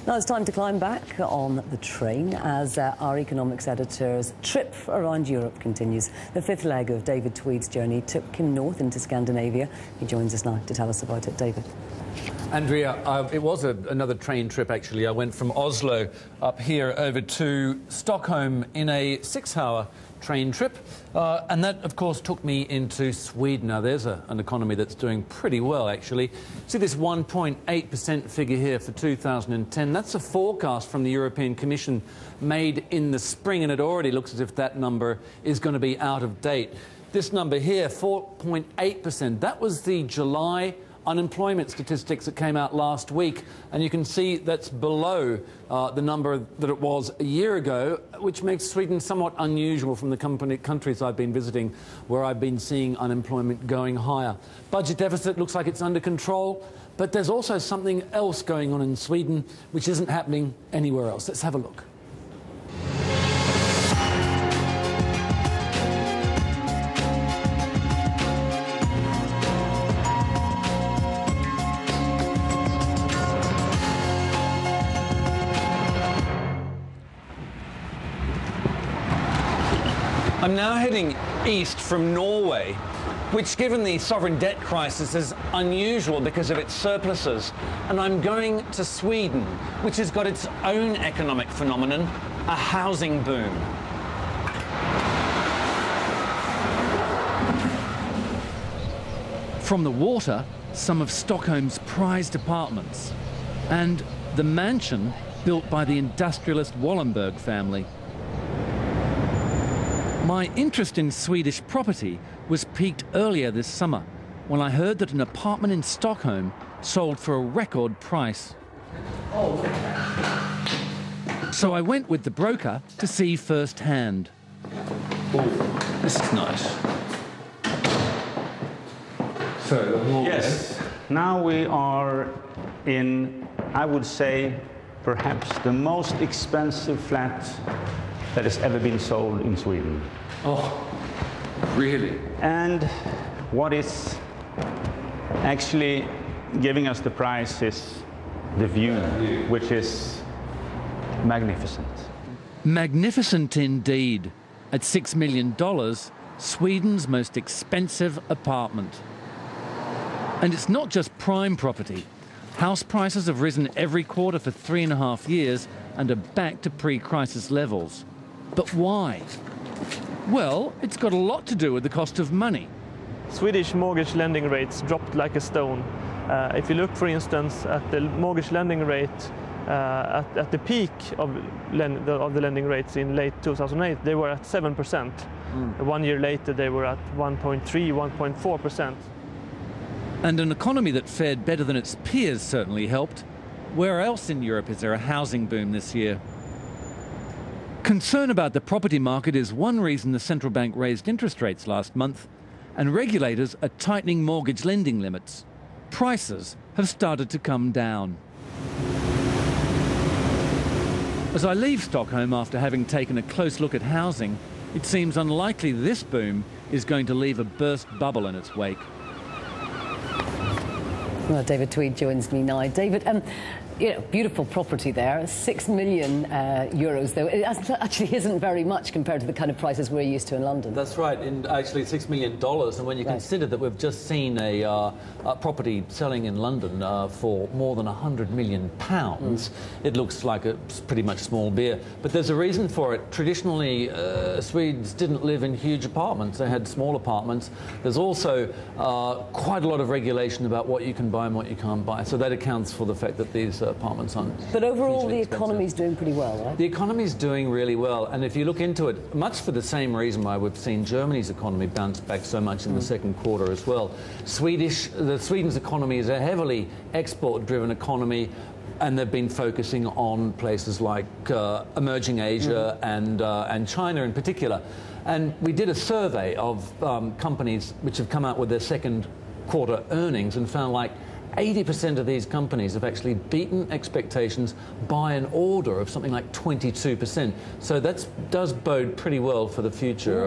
Now it's time to climb back on the train as our economics editor's trip around Europe continues. The fifth leg of David Tweed's journey took him north into Scandinavia. He joins us now to tell us about it. David. Andrea, it was another train trip, actually. I went from Oslo up here over to Stockholm in a 6-hour train trip. And that, of course, took me into Sweden. Now, there's an economy that's doing pretty well, actually. See this 1.8% figure here for 2010. That's a forecast from the European Commission made in the spring, and it already looks as if that number is going to be out of date. This number here, 4.8%, that was the July unemployment statistics that came out last week, and you can see that's below the number that it was a year ago, which makes Sweden somewhat unusual from the countries I've been visiting, where I've been seeing unemployment going higher. Budget deficit looks like it's under control, but there's also something else going on in Sweden which isn't happening anywhere else. Let's have a look. I'm now heading east from Norway, which, given the sovereign debt crisis, is unusual because of its surpluses. And I'm going to Sweden, which has got its own economic phenomenon, a housing boom. From the water, some of Stockholm's prized apartments, and the mansion built by the industrialist Wallenberg family. My interest in Swedish property was piqued earlier this summer when I heard that an apartment in Stockholm sold for a record price. So I went with the broker to see firsthand. Oh, this is nice. So, yes, now we are in, I would say, perhaps the most expensive flat that has ever been sold in Sweden. Oh, really? And what is actually giving us the price is the view, which is magnificent. Magnificent indeed. At $6 million, Sweden's most expensive apartment. And it's not just prime property. House prices have risen every quarter for 3.5 years and are back to pre-crisis levels. But why? Well, it's got a lot to do with the cost of money. Swedish mortgage lending rates dropped like a stone. If you look, for instance, at the mortgage lending rate at the peak of the lending rates in late 2008, they were at 7%. 1 year later, they were at 1.3, 1.4%. And an economy that fared better than its peers certainly helped. Where else in Europe is there a housing boom this year? Concern about the property market is one reason the central bank raised interest rates last month, and regulators are tightening mortgage lending limits. Prices have started to come down. As I leave Stockholm after having taken a close look at housing, it seems unlikely this boom is going to leave a burst bubble in its wake. Well, David Tweed joins me now. David, beautiful property there, 6 million euros, though. It actually isn't very much compared to the kind of prices we're used to in London. That's right, and actually $6 million. And when you consider that we've just seen a property selling in London for more than £100 million, it looks like a pretty much small beer. But there's a reason for it. Traditionally, Swedes didn't live in huge apartments. They had small apartments. There's also quite a lot of regulation about what you can buy and what you can't buy. So that accounts for the fact that these apartments aren't. But overall, the economy's doing pretty well, right? The economy's doing really well, and if you look into it, much for the same reason why we've seen Germany's economy bounce back so much in the second quarter as well. Sweden's economy is a heavily export-driven economy, and they've been focusing on places like emerging Asia and China in particular. And we did a survey of companies which have come out with their second quarter earnings and found like 80% of these companies have actually beaten expectations by an order of something like 22%. So that does bode pretty well for the future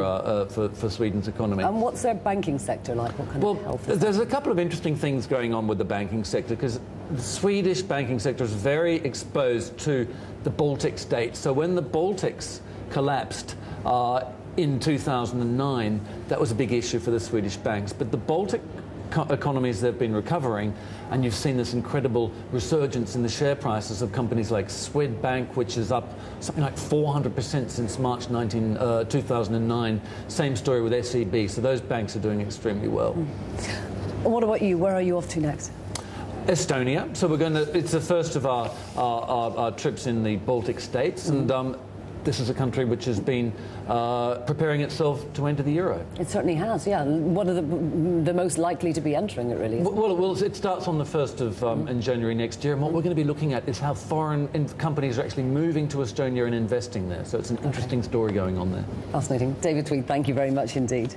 for Sweden's economy. And what's their banking sector like? What kind of health is there's a couple of interesting things going on with the banking sector, because the Swedish banking sector is very exposed to the Baltic states. So when the Baltics collapsed in 2009, that was a big issue for the Swedish banks. But the Baltic economies, they've been recovering, and you've seen this incredible resurgence in the share prices of companies like Swedbank, which is up something like 400% since March 2009. Same story with SEB. So those banks are doing extremely well. What about you? Where are you off to next? Estonia. So we're going to. It's the first of our trips in the Baltic states, and this is a country which has been preparing itself to enter the euro. It certainly has, yeah. What are the most likely to be entering it, really? Well, it starts on the 1st of in January next year, and what we're going to be looking at is how foreign companies are actually moving to Estonia and investing there. So it's an interesting story going on there. Fascinating. David Tweed, thank you very much indeed.